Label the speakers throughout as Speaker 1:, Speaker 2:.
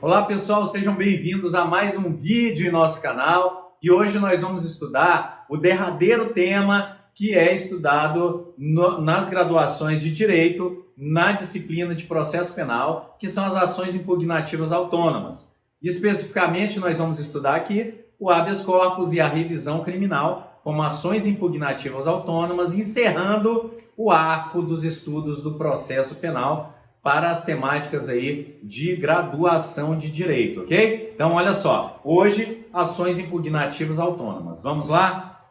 Speaker 1: Olá pessoal, sejam bem-vindos a mais um vídeo em nosso canal e hoje nós vamos estudar o derradeiro tema que é estudado nas graduações de Direito na disciplina de Processo Penal, que são as ações impugnativas autônomas. Especificamente nós vamos estudar aqui o habeas corpus e a revisão criminal como ações impugnativas autônomas, encerrando o arco dos estudos do processo penal para as temáticas aí de graduação de direito, ok? Então, olha só, hoje, ações impugnativas autônomas. Vamos lá?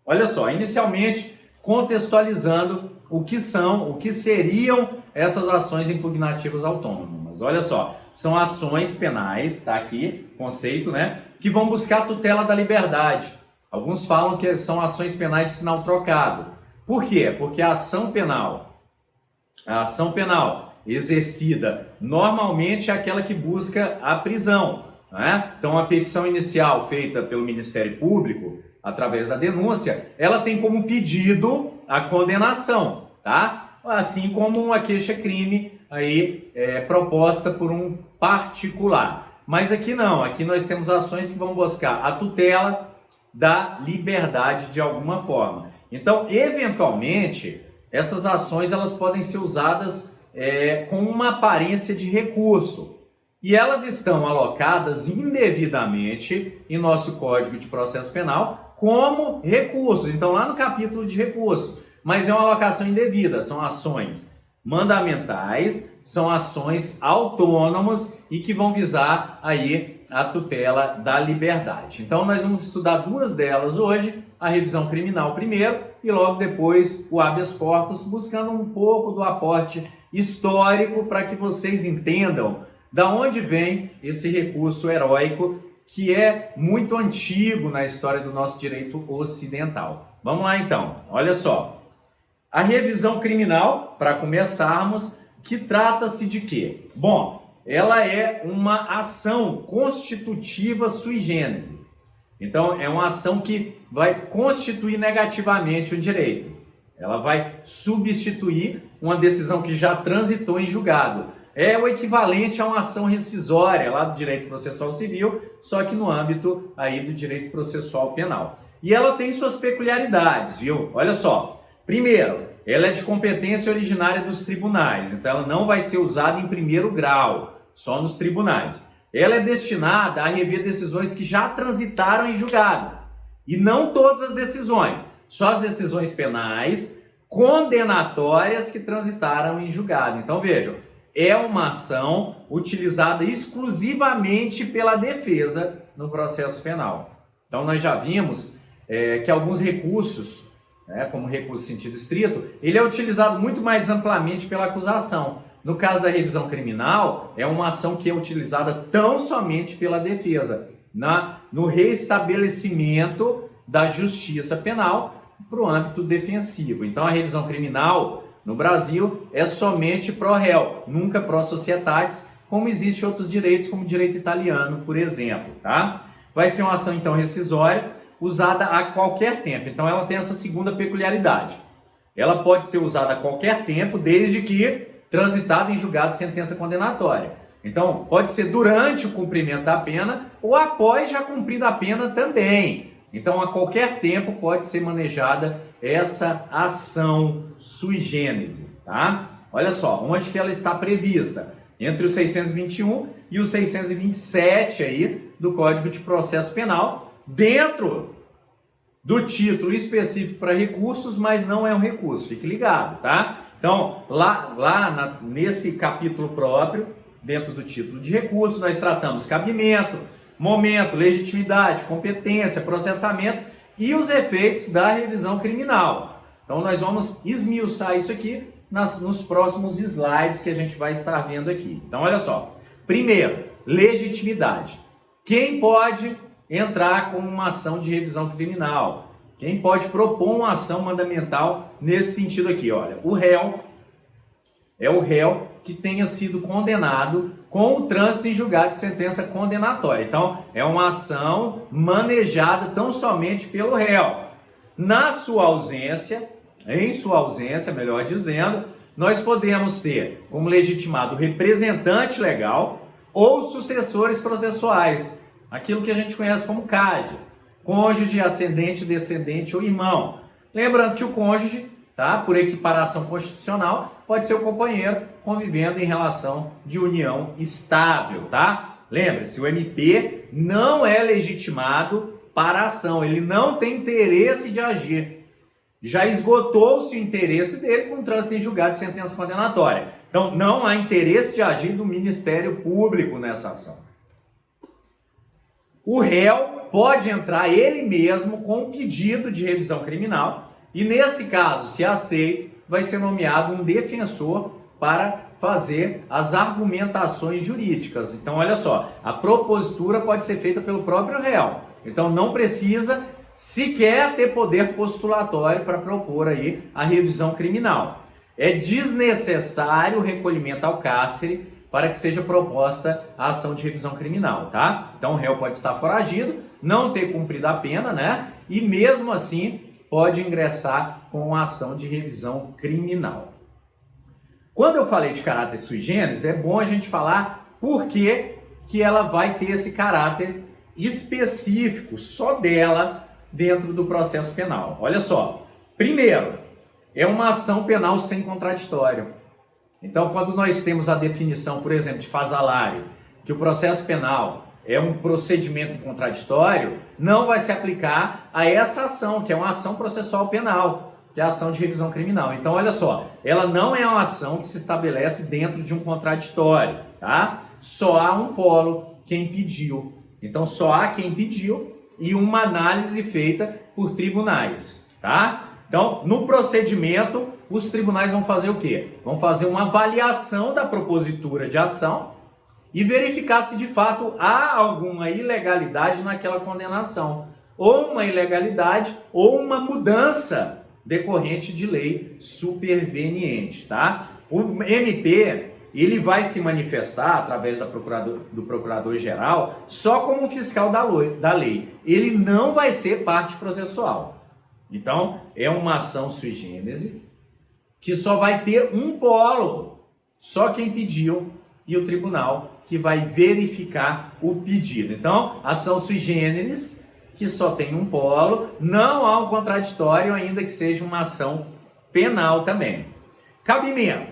Speaker 1: Olha só, inicialmente, contextualizando o que seriam essas ações impugnativas autônomas. Olha só, são ações penais, tá aqui, conceito, né? Que vão buscar a tutela da liberdade. Alguns falam que são ações penais de sinal trocado. Por quê? Porque a ação penal exercida normalmente é aquela que busca a prisão, né? Então a petição inicial feita pelo Ministério Público, através da denúncia, ela tem como pedido a condenação, tá? Assim como uma queixa-crime aí proposta por um particular. Mas aqui não, aqui nós temos ações que vão buscar a tutela da liberdade de alguma forma. Então, eventualmente, essas ações elas podem ser usadas com uma aparência de recurso. E elas estão alocadas indevidamente em nosso Código de Processo Penal como recursos. Então, lá no capítulo de recursos. Mas é uma alocação indevida, são ações mandamentais, são ações autônomas e que vão visar aí a tutela da liberdade. Então, nós vamos estudar duas delas hoje, a revisão criminal primeiro e logo depois o habeas corpus, buscando um pouco do aporte histórico para que vocês entendam da onde vem esse recurso heróico que é muito antigo na história do nosso direito ocidental. Vamos lá então, olha só. A revisão criminal, para começarmos, que trata-se de quê? Bom, ela é uma ação constitutiva sui generis. Então, é uma ação que vai constituir negativamente o direito. Ela vai substituir uma decisão que já transitou em julgado. É o equivalente a uma ação rescisória lá do direito processual civil, só que no âmbito aí do direito processual penal. E ela tem suas peculiaridades, viu? Olha só. Primeiro, ela é de competência originária dos tribunais, então ela não vai ser usada em primeiro grau, só nos tribunais. Ela é destinada a rever decisões que já transitaram em julgado. E não todas as decisões, só as decisões penais condenatórias que transitaram em julgado. Então vejam, é uma ação utilizada exclusivamente pela defesa no processo penal. Então nós já vimos que alguns recursos, como recurso em sentido estrito, ele é utilizado muito mais amplamente pela acusação. No caso da revisão criminal, é uma ação que é utilizada tão somente pela defesa, no reestabelecimento da justiça penal para o âmbito defensivo. Então a revisão criminal no Brasil é somente pró réu, nunca pró societatis, como existe outros direitos, como o direito italiano, por exemplo. Tá? Vai ser uma ação então rescisória, usada a qualquer tempo. Então ela tem essa segunda peculiaridade. Ela pode ser usada a qualquer tempo, desde que transitada em julgado de sentença condenatória. Então, pode ser durante o cumprimento da pena ou após já cumprida a pena também. Então, a qualquer tempo pode ser manejada essa ação sui generis, tá? Olha só, onde que ela está prevista? Entre o 621 e o 627 aí do Código de Processo Penal, dentro do título específico para recursos, mas não é um recurso, fique ligado, tá? Então, nesse capítulo próprio, dentro do título de recurso, nós tratamos cabimento, momento, legitimidade, competência, processamento e os efeitos da revisão criminal. Então, nós vamos esmiuçar isso aqui nos próximos slides que a gente vai estar vendo aqui. Então, olha só. Primeiro, legitimidade. Quem pode entrar com uma ação de revisão criminal? Quem pode propor uma ação mandamental nesse sentido aqui? Olha, o réu é o réu que tenha sido condenado com o trânsito em julgado de sentença condenatória. Então, é uma ação manejada tão somente pelo réu. Em sua ausência, melhor dizendo, nós podemos ter como legitimado o representante legal ou sucessores processuais, aquilo que a gente conhece como CAD, cônjuge, ascendente, descendente ou irmão. Lembrando que o cônjuge, tá, por equiparação constitucional, pode ser o companheiro convivendo em relação de união estável, tá? Lembre-se, o MP não é legitimado para a ação, ele não tem interesse de agir. Já esgotou-se o interesse dele com o trânsito em julgado de sentença condenatória. Então, não há interesse de agir do Ministério Público nessa ação. O réu pode entrar ele mesmo com um pedido de revisão criminal e, nesse caso, se aceito, vai ser nomeado um defensor para fazer as argumentações jurídicas. Então, olha só, a propositura pode ser feita pelo próprio réu. Então, não precisa sequer ter poder postulatório para propor aí a revisão criminal. É desnecessário o recolhimento ao cárcere para que seja proposta a ação de revisão criminal, tá? Então o réu pode estar foragido, não ter cumprido a pena, né? E mesmo assim pode ingressar com a ação de revisão criminal. Quando eu falei de caráter sui generis, é bom a gente falar por que ela vai ter esse caráter específico só dela dentro do processo penal. Olha só, primeiro, é uma ação penal sem contraditório. Então, quando nós temos a definição, por exemplo, de fazalário, que o processo penal é um procedimento contraditório, não vai se aplicar a essa ação, que é uma ação processual penal, que é a ação de revisão criminal. Então, olha só, ela não é uma ação que se estabelece dentro de um contraditório, tá? Só há um polo, quem pediu. Então, só há quem pediu e uma análise feita por tribunais, tá? Então, no procedimento, os tribunais vão fazer o quê? Vão fazer uma avaliação da propositura de ação e verificar se de fato há alguma ilegalidade naquela condenação, ou uma ilegalidade ou uma mudança decorrente de lei superveniente, tá? O MP, ele vai se manifestar através do procurador-geral só como fiscal da lei. Ele não vai ser parte processual. Então, é uma ação sui generis que só vai ter um polo, só quem pediu e o tribunal que vai verificar o pedido. Então, ação sui generis que só tem um polo, não há um contraditório, ainda que seja uma ação penal também. Cabimento.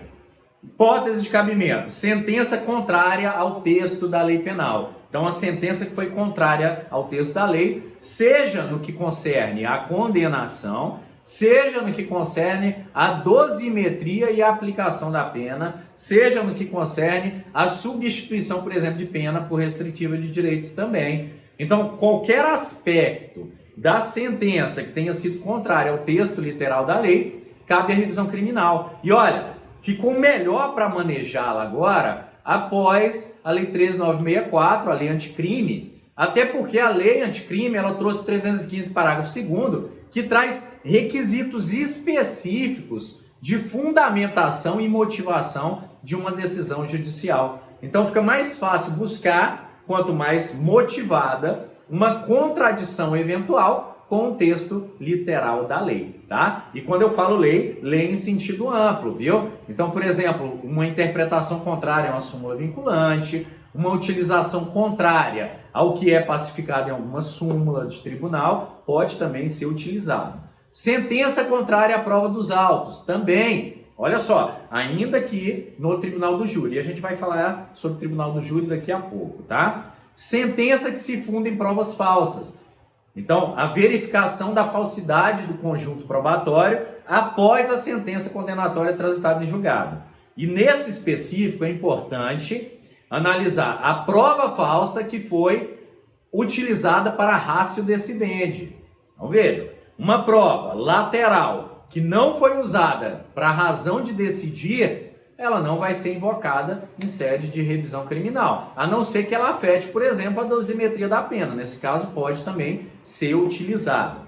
Speaker 1: Hipótese de cabimento. Sentença contrária ao texto da lei penal. Então, a sentença que foi contrária ao texto da lei, seja no que concerne a condenação, seja no que concerne a dosimetria e a aplicação da pena, seja no que concerne a substituição, por exemplo, de pena por restritiva de direitos também. Então, qualquer aspecto da sentença que tenha sido contrário ao texto literal da lei, cabe a revisão criminal. E olha, ficou melhor para manejá-la agora após a Lei 13.964, a Lei Anticrime, até porque a Lei Anticrime ela trouxe 315, parágrafo 2º, que traz requisitos específicos de fundamentação e motivação de uma decisão judicial. Então fica mais fácil buscar, quanto mais motivada, uma contradição eventual com o texto literal da lei, tá? E quando eu falo lei, lei em sentido amplo, viu? Então, por exemplo, uma interpretação contrária a uma súmula vinculante, uma utilização contrária ao que é pacificado em alguma súmula de tribunal, pode também ser utilizado. Sentença contrária à prova dos autos, também. Olha só, ainda que no tribunal do júri, a gente vai falar sobre o tribunal do júri daqui a pouco, tá? Sentença que se funda em provas falsas. Então, a verificação da falsidade do conjunto probatório após a sentença condenatória transitada em julgado. E nesse específico é importante analisar a prova falsa que foi utilizada para ratio decidendi. Então veja, uma prova lateral que não foi usada para razão de decidir, ela não vai ser invocada em sede de revisão criminal, a não ser que ela afete, por exemplo, a dosimetria da pena. Nesse caso, pode também ser utilizada.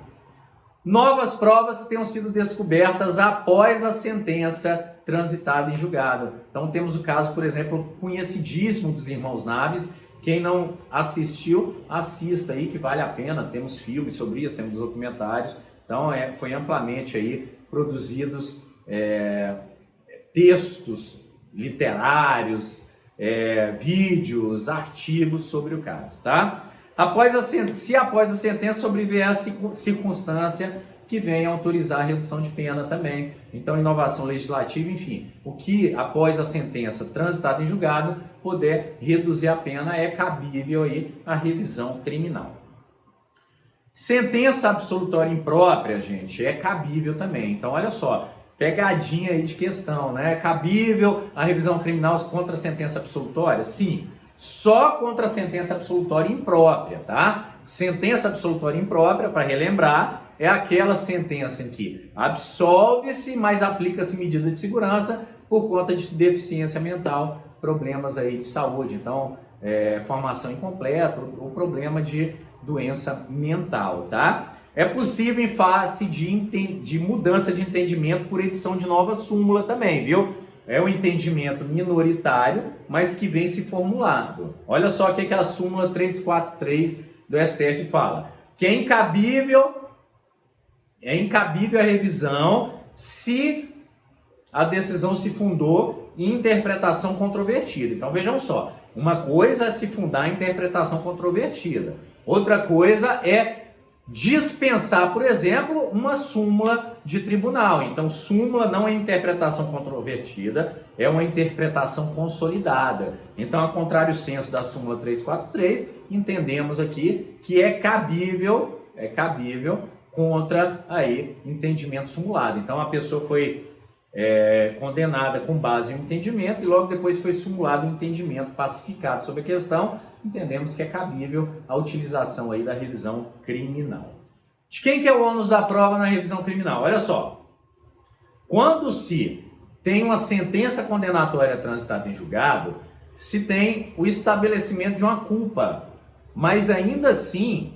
Speaker 1: Novas provas que tenham sido descobertas após a sentença transitada em julgado. Então, temos o caso, por exemplo, conhecidíssimo dos irmãos Naves. Quem não assistiu, assista aí, que vale a pena. Temos filmes sobre isso, temos documentários. Então, foi amplamente aí produzidos textos literários, vídeos, artigos sobre o caso, tá? Se após a sentença sobrevier a circunstância que venha autorizar a redução de pena também. Então, inovação legislativa, enfim, o que após a sentença transitada em julgado puder reduzir a pena é cabível aí a revisão criminal. Sentença absolutória imprópria, gente, é cabível também. Então, olha só, pegadinha aí de questão, né? É cabível a revisão criminal contra a sentença absolutória? Sim, só contra a sentença absolutória imprópria, tá? Sentença absolutória imprópria, para relembrar, é aquela sentença em que absolve-se, mas aplica-se medida de segurança por conta de deficiência mental, problemas aí de saúde, então, formação incompleta ou problema de doença mental, tá? É possível em face de mudança de entendimento por edição de nova súmula também, viu? É um entendimento minoritário, mas que vem se formulando. Olha só o que a súmula 343 do STF fala. Que é incabível a revisão se a decisão se fundou em interpretação controvertida. Então vejam só, uma coisa é se fundar em interpretação controvertida, outra coisa é dispensar, por exemplo, uma súmula de tribunal. Então, súmula não é interpretação controvertida, é uma interpretação consolidada. Então, ao contrário senso da súmula 343, entendemos aqui que é cabível contra aí entendimento sumulado. Então, a pessoa foi condenada com base em um entendimento e logo depois foi sumulado um entendimento pacificado sobre a questão. Entendemos que é cabível a utilização aí da revisão criminal. De quem que é o ônus da prova na revisão criminal? Olha só, quando se tem uma sentença condenatória transitada em julgado, se tem o estabelecimento de uma culpa, mas ainda assim,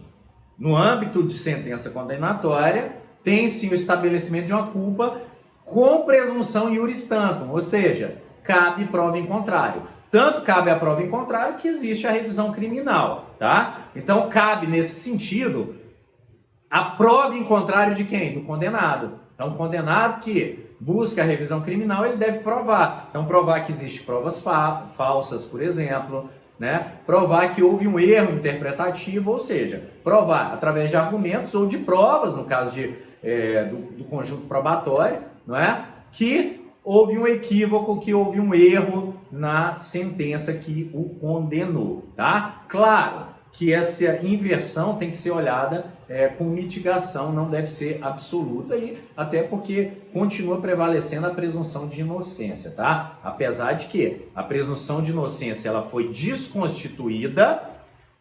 Speaker 1: no âmbito de sentença condenatória, tem-se o estabelecimento de uma culpa com presunção iuris tantum, ou seja, cabe prova em contrário. Tanto cabe a prova em contrário que existe a revisão criminal, tá? Então cabe nesse sentido a prova em contrário de quem? Do condenado. Então o condenado que busca a revisão criminal, ele deve provar. Então provar que existe provas falsas, por exemplo, né? Provar que houve um erro interpretativo, ou seja, provar através de argumentos ou de provas, no caso do conjunto probatório, não é? Que houve um equívoco, que houve um erro na sentença que o condenou, tá? Claro que essa inversão tem que ser olhada com mitigação, não deve ser absoluta, e até porque continua prevalecendo a presunção de inocência, tá? Apesar de que a presunção de inocência ela foi desconstituída,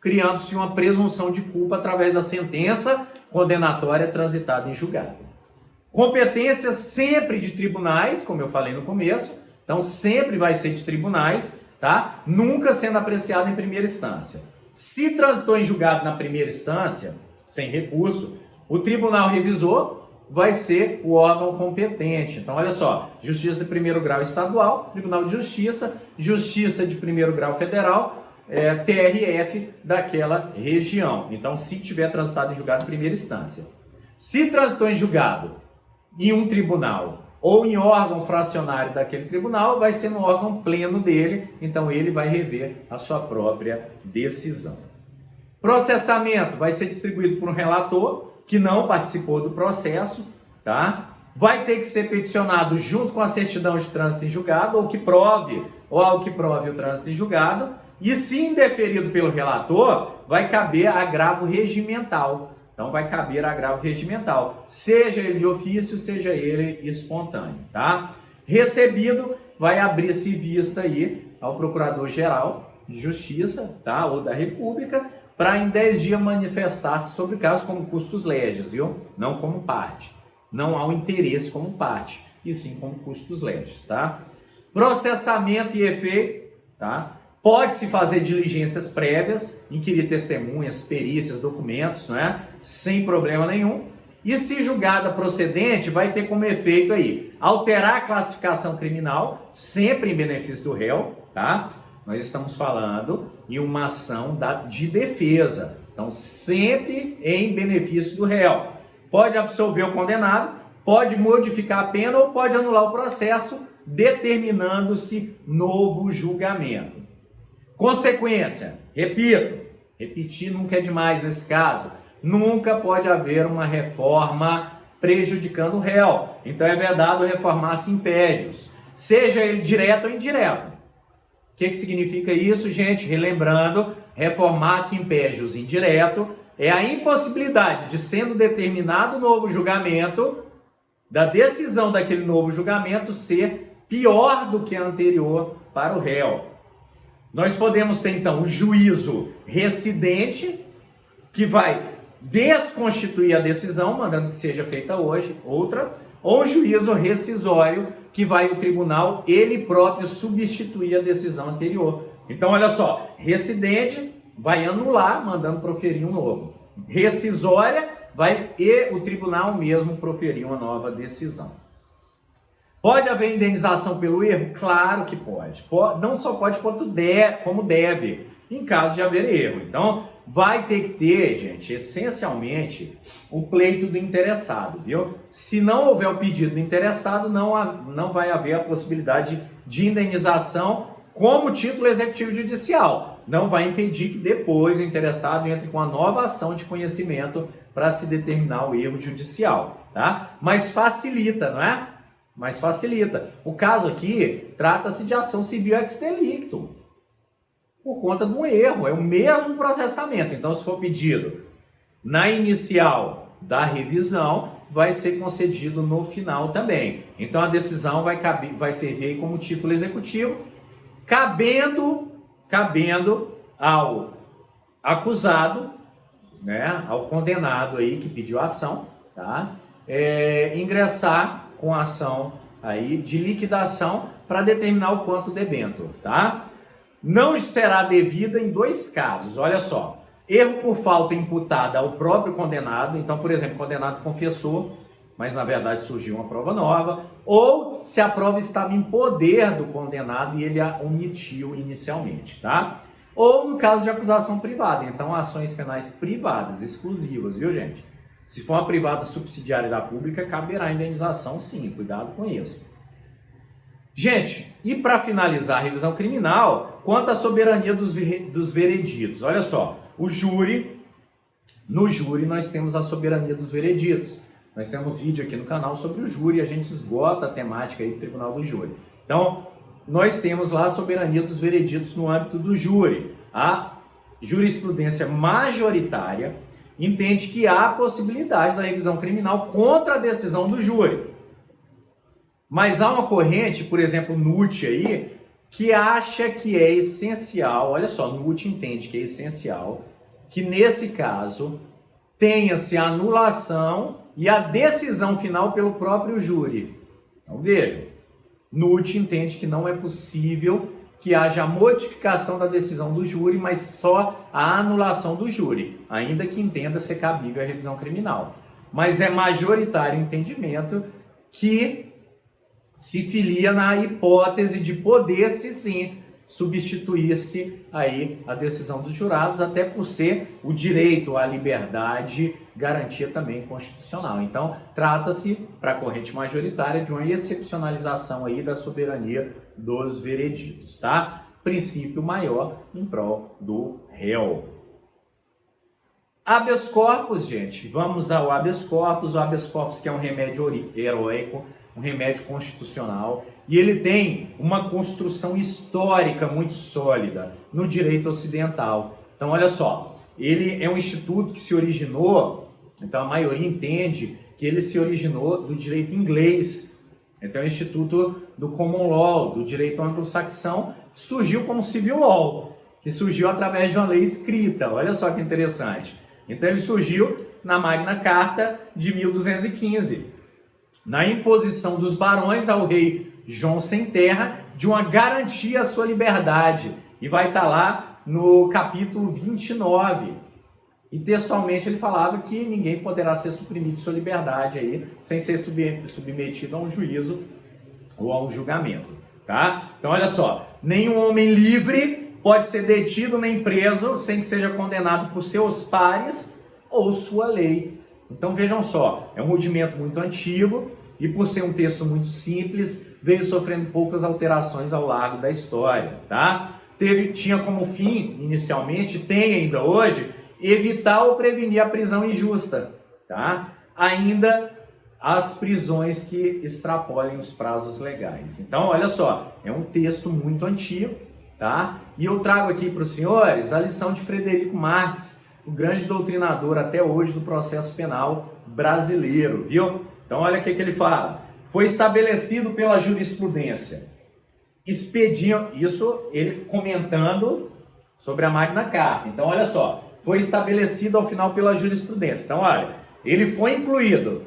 Speaker 1: criando-se uma presunção de culpa através da sentença condenatória transitada em julgado. Competência sempre de tribunais, como eu falei no começo, então sempre vai ser de tribunais, tá? Nunca sendo apreciado em primeira instância. Se transitou em julgado na primeira instância, sem recurso, o tribunal revisor vai ser o órgão competente. Então, olha só, Justiça de primeiro grau estadual, Tribunal de Justiça, Justiça de primeiro grau federal, TRF daquela região. Então, se tiver transitado em julgado em primeira instância. Se transitou em julgado em um tribunal ou em órgão fracionário daquele tribunal, vai ser no órgão pleno dele, então ele vai rever a sua própria decisão. Processamento vai ser distribuído por um relator que não participou do processo, tá? Vai ter que ser peticionado junto com a certidão de trânsito em julgado, ou algo que prove o trânsito em julgado, e se indeferido pelo relator, vai caber agravo regimental. Então vai caber agravo regimental, seja ele de ofício, seja ele espontâneo, tá? Recebido, vai abrir-se vista aí ao Procurador-Geral de Justiça, tá? Ou da República, para em 10 dias manifestar-se sobre o caso como custos legis, viu? Não como parte. Não há o interesse como parte, e sim como custos legis, tá? Processamento e efeito, tá? Pode-se fazer diligências prévias, inquirir testemunhas, perícias, documentos, não é? Sem problema nenhum. E se julgada procedente, vai ter como efeito aí alterar a classificação criminal, sempre em benefício do réu, tá? Nós estamos falando em uma ação de defesa, então sempre em benefício do réu. Pode absolver o condenado, pode modificar a pena ou pode anular o processo, determinando-se novo julgamento. Consequência, repetir nunca é demais nesse caso, nunca pode haver uma reforma prejudicando o réu. Então é vedado reformar-se impédios, seja ele direto ou indireto. O que significa isso, gente? Relembrando, reformar-se impédios indireto é a impossibilidade de, sendo determinado novo julgamento, da decisão daquele novo julgamento ser pior do que a anterior para o réu. Nós podemos ter, então, um juízo recidente, que vai desconstituir a decisão, mandando que seja feita hoje, outra, ou um juízo rescisório, que vai o tribunal, ele próprio, substituir a decisão anterior. Então, olha só, recidente vai anular, mandando proferir um novo. Rescisória, vai o tribunal mesmo proferir uma nova decisão. Pode haver indenização pelo erro? Claro que pode. Não só pode, como deve, em caso de haver erro. Então, vai ter que ter, gente, essencialmente, o pleito do interessado, viu? Se não houver o pedido do interessado, não vai haver a possibilidade de indenização como título executivo judicial. Não vai impedir que depois o interessado entre com a nova ação de conhecimento para se determinar o erro judicial, tá? Mas facilita, não é? Mas facilita. O caso aqui trata-se de ação civil ex delicto, por conta do erro, é o mesmo processamento. Então, se for pedido na inicial da revisão, vai ser concedido no final também. Então, a decisão vai servir como título executivo, cabendo ao acusado, né, ao condenado aí que pediu a ação, tá? Ingressar com a ação aí de liquidação para determinar o quanto debento, tá? Não será devida em dois casos, olha só. Erro por falta imputada ao próprio condenado, então, por exemplo, o condenado confessou, mas na verdade surgiu uma prova nova, ou se a prova estava em poder do condenado e ele a omitiu inicialmente, tá? Ou no caso de acusação privada, então ações penais privadas, exclusivas, viu, gente? Se for uma privada subsidiária da pública, caberá indenização sim, cuidado com isso. Gente, e para finalizar a revisão criminal, quanto à soberania dos vereditos, olha só, no júri nós temos a soberania dos vereditos. Nós temos um vídeo aqui no canal sobre o júri, a gente esgota a temática aí do tribunal do júri. Então, nós temos lá a soberania dos vereditos no âmbito do júri. A jurisprudência majoritária entende que há a possibilidade da revisão criminal contra a decisão do júri. Mas há uma corrente, por exemplo, NUT aí, que acha que é essencial, olha só, NUT entende que é essencial, que nesse caso tenha-se a anulação e a decisão final pelo próprio júri. Então vejam, NUT entende que não é possível que haja a modificação da decisão do júri, mas só a anulação do júri, ainda que entenda ser cabível a revisão criminal. Mas é majoritário o entendimento que se filia na hipótese de poder-se sim substituir-se aí a decisão dos jurados, até por ser o direito à liberdade garantia também constitucional. Então, trata-se, para a corrente majoritária, de uma excepcionalização aí da soberania dos vereditos, tá? Princípio maior em prol do réu. Habeas corpus, gente. Vamos ao habeas corpus. O habeas corpus que é um remédio heróico, um remédio constitucional, e ele tem uma construção histórica muito sólida no direito ocidental. Então, olha só, ele é um instituto que se originou, então a maioria entende que ele se originou do direito inglês. Então, é um instituto do common law, do direito anglo-saxão, que surgiu como civil law, que surgiu através de uma lei escrita. Olha só que interessante. Então, ele surgiu na Magna Carta de 1215. Na imposição dos barões ao rei João Sem Terra de uma garantia à sua liberdade. E vai estar lá no capítulo 29. E textualmente ele falava que ninguém poderá ser suprimido de sua liberdade aí, sem ser submetido a um juízo ou a um julgamento. Tá? Então olha só, nenhum homem livre pode ser detido nem preso sem que seja condenado por seus pares ou sua lei. Então vejam só, é um rudimento muito antigo e por ser um texto muito simples, veio sofrendo poucas alterações ao longo da história, tá? tinha como fim, inicialmente, tem ainda hoje, evitar ou prevenir a prisão injusta, tá? Ainda as prisões que extrapolem os prazos legais. Então, olha só, é um texto muito antigo, tá? E eu trago aqui para os senhores a lição de Frederico Marques, o grande doutrinador até hoje do processo penal brasileiro, viu? Então, olha o que ele fala. Foi estabelecido pela jurisprudência. Isso ele comentando sobre a Magna Carta. Então, olha só. Foi estabelecido ao final pela jurisprudência. Então, olha, ele foi incluído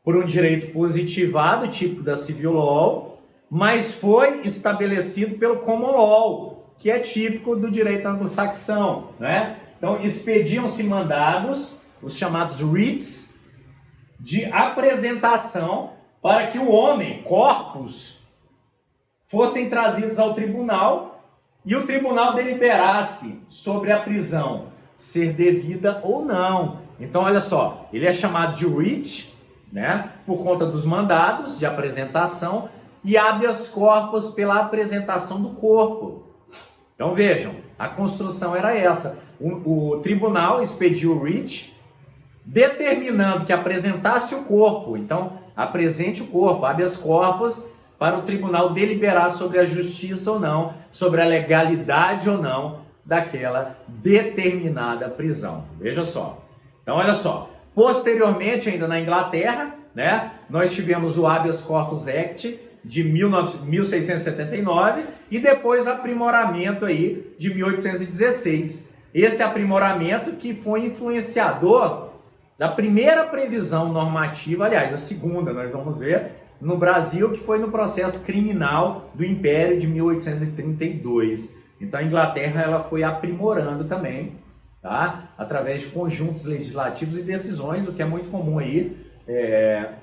Speaker 1: por um direito positivado, típico da Civil Law, mas foi estabelecido pelo Common Law, que é típico do direito anglo-saxão, né? Então, expediam-se mandados, os chamados writs, de apresentação para que o homem, corpus, fossem trazidos ao tribunal e o tribunal deliberasse sobre a prisão ser devida ou não. Então, olha só, ele é chamado de writ, né, por conta dos mandados de apresentação, e habeas corpus pela apresentação do corpo. Então, vejam, a construção era essa. O tribunal expediu o writ, determinando que apresentasse o corpo. Então, apresente o corpo, habeas corpus, para o tribunal deliberar sobre a justiça ou não, sobre a legalidade ou não daquela determinada prisão. Veja só. Então, olha só. Posteriormente, ainda na Inglaterra, né, nós tivemos o Habeas Corpus Act de 1679 e depois aprimoramento aí de 1816. Esse aprimoramento que foi influenciador da primeira previsão normativa, aliás, a segunda, nós vamos ver, no Brasil, que foi no processo criminal do Império de 1832. Então a Inglaterra ela foi aprimorando também, tá? Através de conjuntos legislativos e decisões, o que é muito comum aí,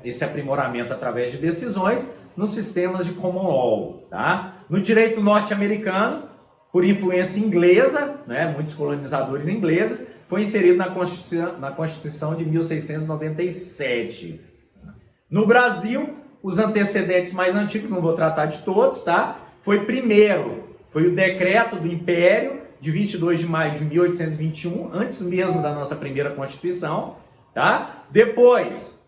Speaker 1: esse aprimoramento através de decisões nos sistemas de common law. Tá? No direito norte-americano, por influência inglesa, né, muitos colonizadores ingleses, foi inserido na Constituição de 1697. No Brasil, os antecedentes mais antigos, não vou tratar de todos, tá? Foi o decreto do Império de 22 de maio de 1821, antes mesmo da nossa primeira Constituição, tá? Depois,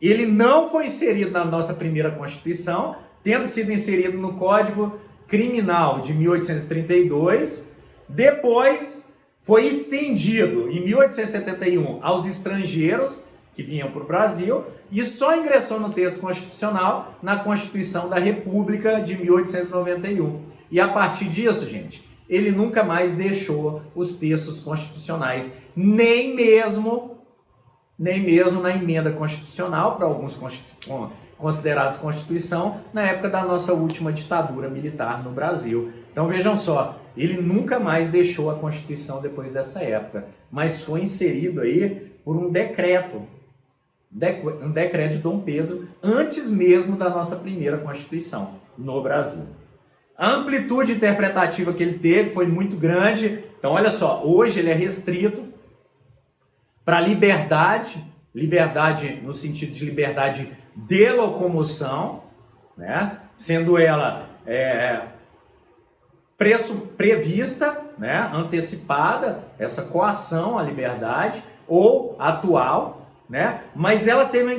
Speaker 1: ele não foi inserido na nossa primeira Constituição, tendo sido inserido no Código Criminal de 1832, depois foi estendido em 1871 aos estrangeiros que vinham para o Brasil e só ingressou no texto constitucional na Constituição da República de 1891. E a partir disso, gente, ele nunca mais deixou os textos constitucionais, nem mesmo na emenda constitucional, para alguns considerados Constituição, na época da nossa última ditadura militar no Brasil. Então vejam só, ele nunca mais deixou a Constituição depois dessa época, mas foi inserido aí por um decreto de Dom Pedro, antes mesmo da nossa primeira Constituição no Brasil. A amplitude interpretativa que ele teve foi muito grande. Então olha só, hoje ele é restrito para liberdade no sentido de liberdade de locomoção, né? Sendo ela prevista, né? Antecipada, essa coação à liberdade, ou atual, né? Mas ela teve uma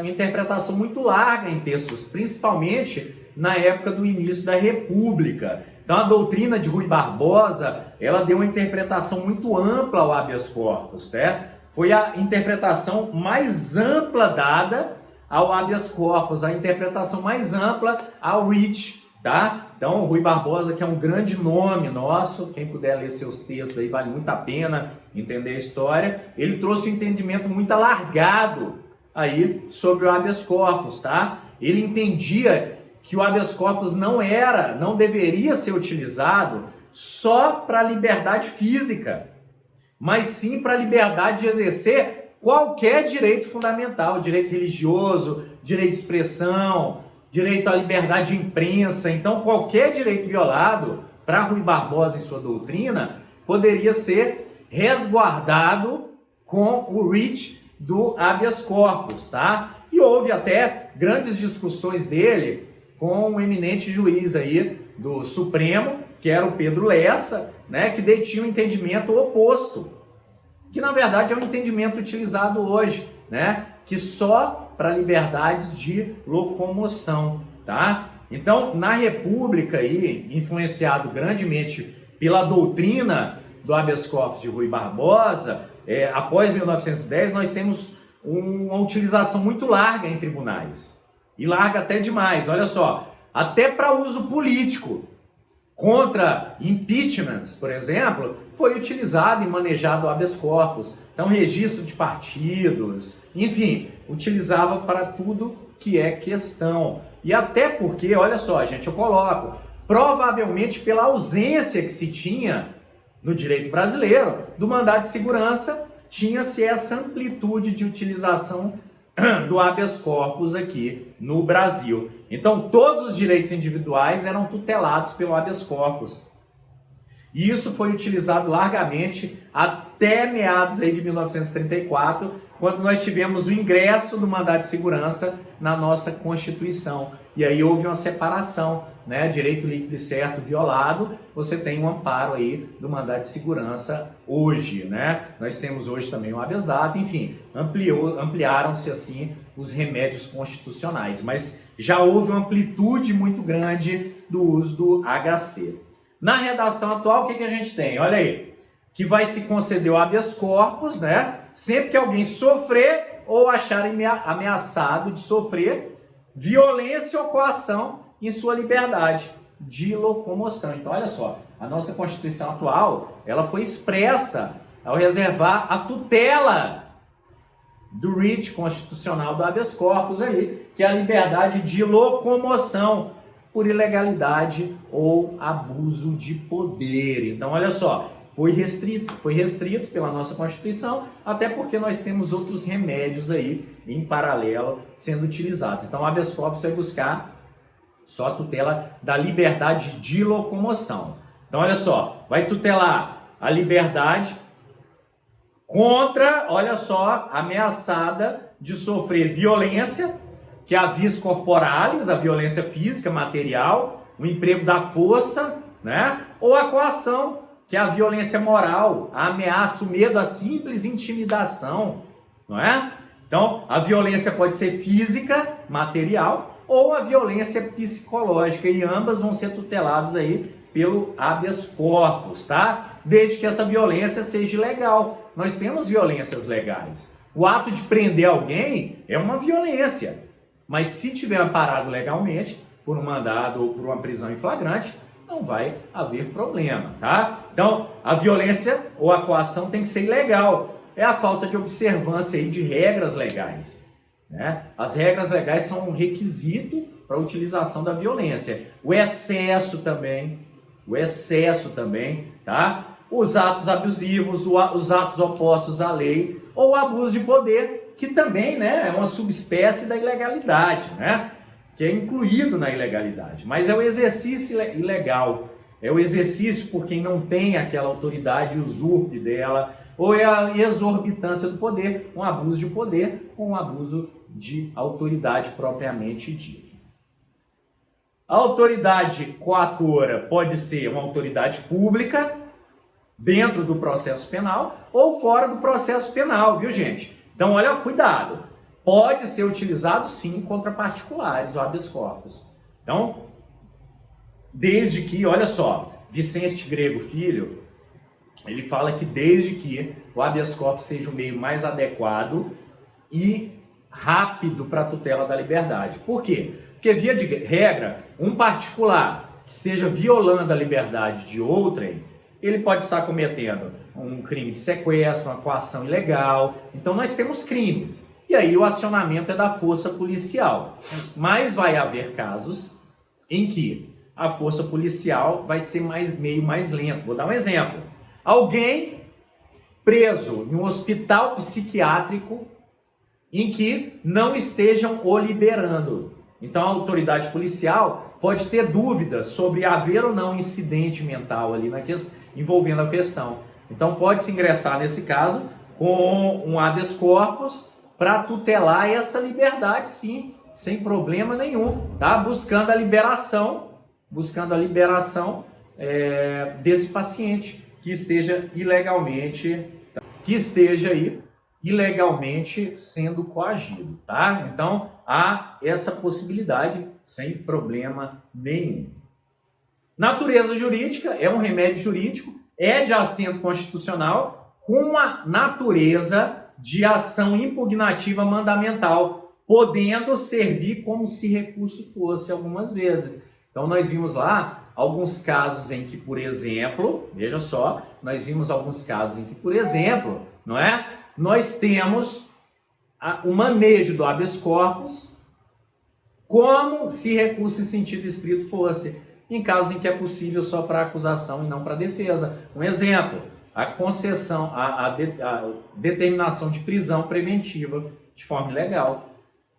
Speaker 1: interpretação muito larga em textos, principalmente na época do início da República. Então a doutrina de Rui Barbosa, ela deu uma interpretação muito ampla ao habeas corpus, né? Foi a interpretação mais ampla dada ao habeas corpus, a interpretação mais ampla ao writ, tá? Então, o Rui Barbosa, que é um grande nome nosso, quem puder ler seus textos aí, vale muito a pena entender a história, ele trouxe um entendimento muito alargado aí sobre o habeas corpus, tá? Ele entendia que o habeas corpus não deveria ser utilizado só para a liberdade física, mas sim para a liberdade de exercer qualquer direito fundamental, direito religioso, direito de expressão, direito à liberdade de imprensa. Então, qualquer direito violado, para Rui Barbosa e sua doutrina, poderia ser resguardado com o writ do habeas corpus, tá? E houve até grandes discussões dele com um eminente juiz aí do Supremo, que era o Pedro Lessa, né, que detinha um entendimento oposto, que na verdade é um entendimento utilizado hoje, né, que só para liberdades de locomoção, tá? Então, na República aí, influenciado grandemente pela doutrina do habeas corpus de Rui Barbosa, após 1910 nós temos uma utilização muito larga em tribunais, e larga até demais, olha só, até para uso político. Contra impeachments, por exemplo, foi utilizado e manejado o habeas corpus. Então, registro de partidos, enfim, utilizava para tudo que é questão. E até porque, olha só, gente, eu coloco, provavelmente pela ausência que se tinha no direito brasileiro do mandado de segurança, tinha-se essa amplitude de utilização do habeas corpus aqui no Brasil. Então, todos os direitos individuais eram tutelados pelo habeas corpus. E isso foi utilizado largamente até meados aí de 1934, quando nós tivemos o ingresso do mandado de segurança na nossa Constituição. E aí houve uma separação, né? Direito líquido e certo violado, você tem um amparo aí do mandado de segurança hoje, né? Nós temos hoje também o habeas data, enfim, ampliaram-se assim os remédios constitucionais, mas já houve uma amplitude muito grande do uso do HC. Na redação atual, o que a gente tem? Olha aí, que vai se conceder o habeas corpus, né? Sempre que alguém sofrer ou achar ameaçado de sofrer violência ou coação em sua liberdade de locomoção. Então, olha só, a nossa Constituição atual, ela foi expressa ao reservar a tutela do writ constitucional do habeas corpus aí, que é a liberdade de locomoção por ilegalidade ou abuso de poder. Então, olha só, foi restrito pela nossa Constituição, até porque nós temos outros remédios aí em paralelo sendo utilizados. Então, o habeas corpus vai buscar só a tutela da liberdade de locomoção. Então, olha só, vai tutelar a liberdade contra, olha só, ameaçada de sofrer violência, que é a vis corporalis, a violência física, material, o emprego da força, né? Ou a coação, que é a violência moral, a ameaça, o medo, a simples intimidação, não é? Então, a violência pode ser física, material, ou a violência psicológica, e ambas vão ser tuteladas aí pelo habeas corpus, tá? Desde que essa violência seja legal. Nós temos violências legais. O ato de prender alguém é uma violência, mas se tiver amparado legalmente, por um mandado ou por uma prisão em flagrante, não vai haver problema, tá? Então, a violência ou a coação tem que ser ilegal. É a falta de observância aí de regras legais, né? As regras legais são um requisito para a utilização da violência. O excesso também, tá? Os atos abusivos, os atos opostos à lei, ou o abuso de poder, que também, né, é uma subespécie da ilegalidade, né? Que é incluído na ilegalidade, mas é o exercício ilegal, é o exercício por quem não tem aquela autoridade, usurpe dela, ou é a exorbitância do poder, um abuso de poder ou um abuso de autoridade propriamente dita. A autoridade coatora pode ser uma autoridade pública dentro do processo penal ou fora do processo penal, viu, gente? Então, olha, cuidado. Pode ser utilizado, sim, contra particulares, o habeas corpus. Então, desde que, olha só, Vicente Grego Filho, ele fala que desde que o habeas corpus seja o meio mais adequado e rápido para a tutela da liberdade. Por quê? Porque, via de regra, um particular que esteja violando a liberdade de outrem, ele pode estar cometendo um crime de sequestro, uma coação ilegal. Então, nós temos crimes. E aí o acionamento é da força policial. Mas vai haver casos em que a força policial vai ser meio mais lento. Vou dar um exemplo. Alguém preso em um hospital psiquiátrico em que não estejam o liberando. Então a autoridade policial pode ter dúvidas sobre haver ou não incidente mental ali envolvendo a questão. Então pode-se ingressar nesse caso com um habeas corpus para tutelar essa liberdade, sim, sem problema nenhum, tá? Buscando a liberação desse paciente que esteja ilegalmente sendo coagido, tá? Então, há essa possibilidade sem problema nenhum. Natureza jurídica é um remédio jurídico, é de assento constitucional, com uma natureza de ação impugnativa mandamental, podendo servir como se recurso fosse algumas vezes. Então, nós vimos lá alguns casos em que, por exemplo, veja só, nós vimos alguns casos em que, por exemplo, não é? Nós temos o manejo do habeas corpus como se recurso em sentido estrito fosse, em casos em que é possível só para acusação e não para defesa. Um exemplo, a concessão, a determinação de prisão preventiva de forma ilegal.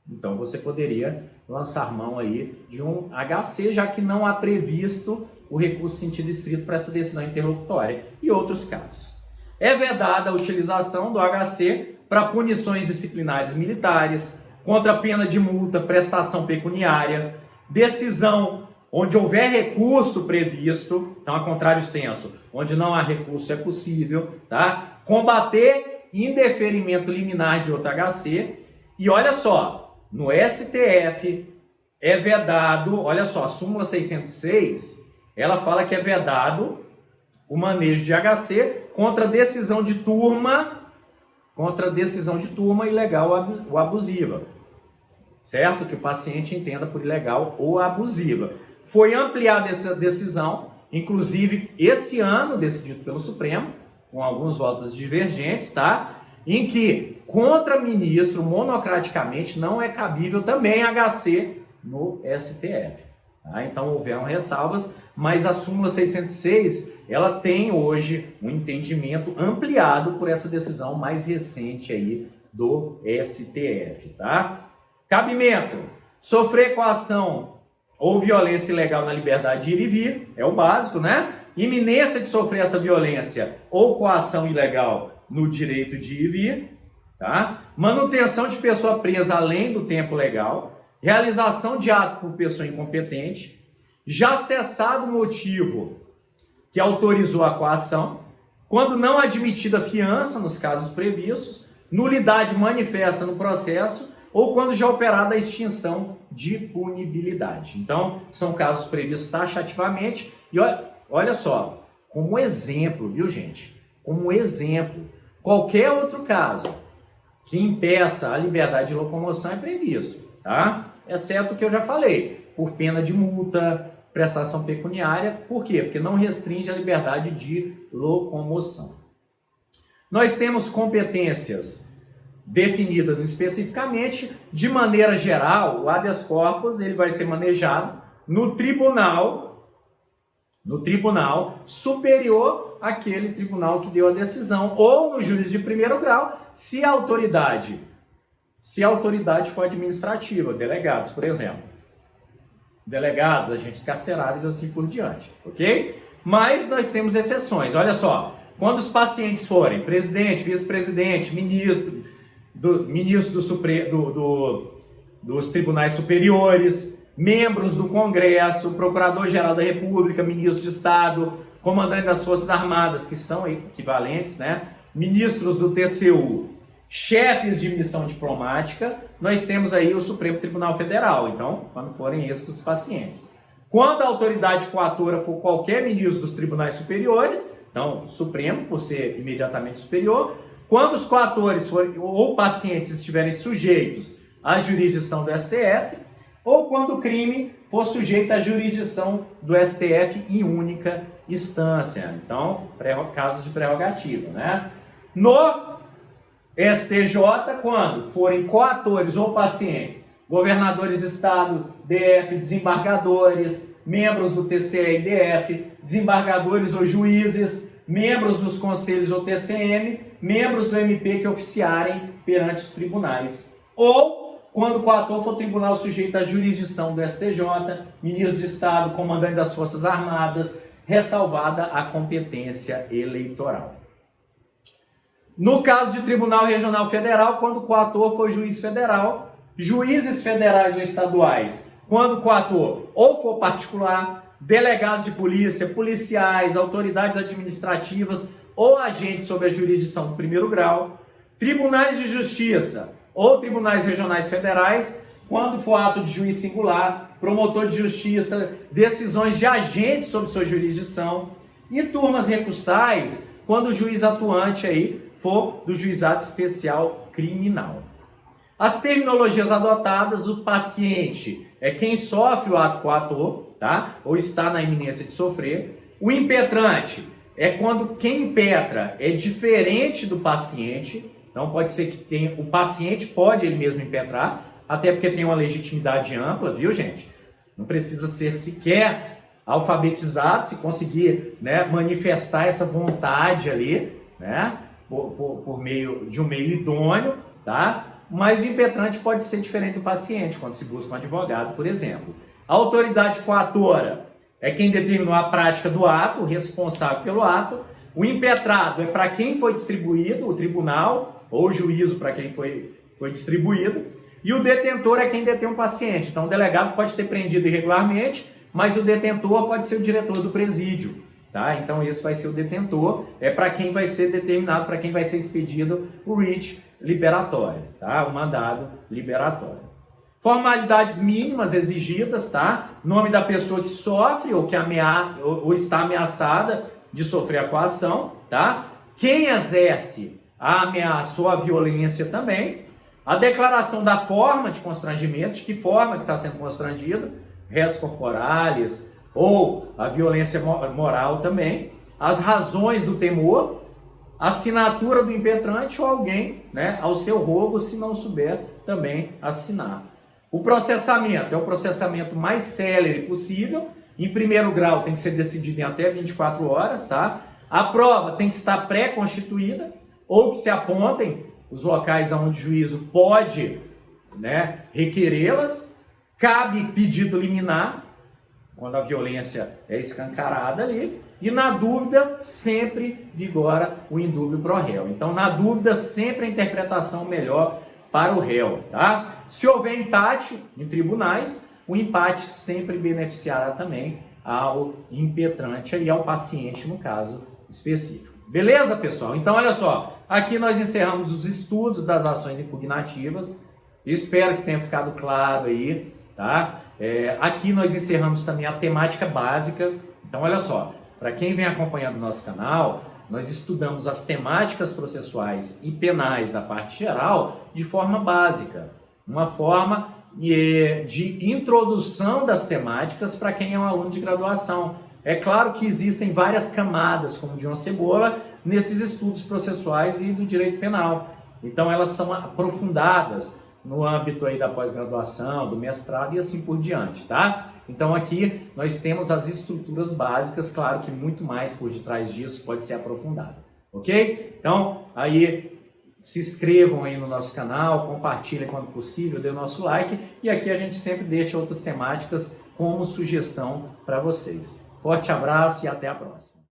Speaker 1: Então você poderia lançar mão aí de um HC, já que não há previsto o recurso em sentido estrito para essa decisão interlocutória. E outros casos. É vedada a utilização do HC para punições disciplinares militares, contra a pena de multa, prestação pecuniária, decisão onde houver recurso previsto, então a contrário senso, onde não há recurso é possível, tá? Combater indeferimento liminar de outro HC. E olha só, no STF é vedado, olha só, a súmula 606, ela fala que é vedado o manejo de HC contra decisão de turma ilegal ou abusiva, certo? Que o paciente entenda por ilegal ou abusiva. Foi ampliada essa decisão, inclusive esse ano, decidido pelo Supremo, com alguns votos divergentes, tá? Em que contra ministro, monocraticamente, não é cabível também HC no STF. Tá? Então houveram ressalvas, mas a súmula 606, ela tem hoje um entendimento ampliado por essa decisão mais recente aí do STF, tá? Cabimento: sofrer coação ou violência ilegal na liberdade de ir e vir, é o básico, né? Iminência de sofrer essa violência ou coação ilegal no direito de ir e vir, tá? Manutenção de pessoa presa além do tempo legal, realização de ato por pessoa incompetente, já cessado o motivo que autorizou a coação, quando não admitida fiança nos casos previstos, nulidade manifesta no processo ou quando já operada a extinção de punibilidade. Então, são casos previstos taxativamente. E olha só, como exemplo, viu, gente? Como exemplo, qualquer outro caso que impeça a liberdade de locomoção é previsto, tá? Exceto o que eu já falei, por pena de multa, prestação pecuniária. Por quê? Porque não restringe a liberdade de locomoção. Nós temos competências definidas especificamente. De maneira geral, o habeas corpus ele vai ser manejado no tribunal superior àquele tribunal que deu a decisão, ou no juiz de primeiro grau, se a autoridade for administrativa, delegados, por exemplo. Delegados, agentes carcerários, assim por diante, ok? Mas nós temos exceções. Olha só, quando os pacientes forem presidente, vice-presidente, ministro dos tribunais superiores, membros do Congresso, procurador-geral da República, ministro de Estado, comandante das Forças Armadas, que são equivalentes, né? Ministros do TCU, chefes de missão diplomática, nós temos aí o Supremo Tribunal Federal. Então, quando forem esses os pacientes. Quando a autoridade coatora for qualquer ministro dos tribunais superiores, então, Supremo, por ser imediatamente superior. Quando os coatores forem, ou pacientes estiverem sujeitos à jurisdição do STF, ou quando o crime for sujeito à jurisdição do STF em única instância. Então, casos de prerrogativa, né? No STJ, quando forem coatores ou pacientes, governadores de estado, DF, desembargadores, membros do TCE e DF, desembargadores ou juízes, membros dos conselhos ou TCM, membros do MP que oficiarem perante os tribunais. Ou, quando o coator for tribunal sujeito à jurisdição do STJ, ministro de Estado, comandante das Forças Armadas, ressalvada a competência eleitoral. No caso de Tribunal Regional Federal, quando o coator for juiz federal, juízes federais ou estaduais, quando o coator ou for particular, delegados de polícia, policiais, autoridades administrativas ou agentes sob a jurisdição do primeiro grau, tribunais de justiça ou tribunais regionais federais, quando for ato de juiz singular, promotor de justiça, decisões de agentes sob sua jurisdição, e turmas recursais, quando o juiz atuante aí for do juizado especial criminal. As terminologias adotadas: o paciente é quem sofre o ato coator, tá? Ou está na iminência de sofrer. O impetrante é quando quem impetra é diferente do paciente. Então pode ser que o paciente pode ele mesmo impetrar, até porque tem uma legitimidade ampla, viu, gente? Não precisa ser sequer alfabetizado, se conseguir, né, manifestar essa vontade ali, né, por meio de um meio idôneo, tá? Mas o impetrante pode ser diferente do paciente, quando se busca um advogado, por exemplo. A autoridade coatora é quem determinou a prática do ato, o responsável pelo ato. O impetrado é para quem foi distribuído, o tribunal, ou o juízo para quem foi distribuído. E o detentor é quem detém o paciente. Então o delegado pode ter prendido irregularmente, mas o detentor pode ser o diretor do presídio. Tá? Então esse vai ser o detentor, é para quem vai ser determinado, para quem vai ser expedido o writ liberatório, tá? O mandado liberatório. Formalidades mínimas exigidas, tá? Nome da pessoa que sofre ou que ou está ameaçada de sofrer a coação, tá? Quem exerce a ameaça ou a violência também. A declaração da forma de constrangimento, de que forma que está sendo constrangido, res corporalis, ou a violência moral também, as razões do temor, a assinatura do impetrante ou alguém, né, ao seu rogo, se não souber também assinar. O processamento é o processamento mais célere possível. Em primeiro grau tem que ser decidido em até 24 horas, tá? A prova tem que estar pré-constituída ou que se apontem os locais onde o juízo pode, né, requerê-las. Cabe pedido liminar, quando a violência é escancarada ali, e na dúvida sempre vigora o indúbio pro réu. Então, na dúvida, sempre a interpretação melhor para o réu, tá? Se houver empate em tribunais, o empate sempre beneficiará também ao impetrante e ao paciente, no caso específico. Beleza, pessoal? Então, olha só, aqui nós encerramos os estudos das ações impugnativas. Espero que tenha ficado claro aí, tá? Aqui nós encerramos também a temática básica. Então, olha só, para quem vem acompanhando o nosso canal, nós estudamos as temáticas processuais e penais da parte geral de forma básica, uma forma de introdução das temáticas para quem é um aluno de graduação. É claro que existem várias camadas, como de uma cebola, nesses estudos processuais e do direito penal. Então, elas são aprofundadas no âmbito aí da pós-graduação, do mestrado e assim por diante, tá? Então aqui nós temos as estruturas básicas, claro que muito mais por detrás disso pode ser aprofundado, ok? Então aí se inscrevam aí no nosso canal, compartilhem quando possível, dê o nosso like e aqui a gente sempre deixa outras temáticas como sugestão para vocês. Forte abraço e até a próxima.